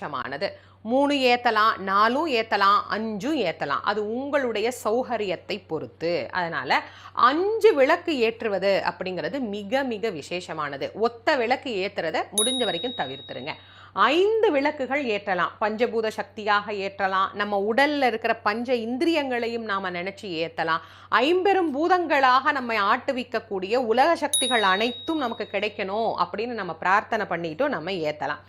விசேஷமானது. 3 ஏத்தலாம், 4 ஏத்தலாம், 5 ஏத்தலாம். அது உங்களுடைய சௌகரியத்தை பொறுத்து. அதனால 5 விளக்கு ஏற்றுவது அப்படிங்கிறது மிக மிக விசேஷமானது. ஒத்த விளக்கு ஏத்துறத முடிஞ்ச வரைக்கும் தவிர்த்துருங்க. 5 விளக்குகள் ஏற்றலாம். பஞ்சபூத சக்தியாக ஏற்றலாம். நம்ம உடல்ல இருக்கிற பஞ்ச இந்திரியங்களையும் நாம நினைச்சு ஏத்தலாம். 50 பூதங்களாக நம்மை ஆட்டுவிக்கக்கூடிய உலக சக்திகள் அனைத்தும் நமக்கு கிடைக்கணும் அப்படின்னு நம்ம பிரார்த்தனை பண்ணிட்டும் நம்ம ஏத்தலாம்.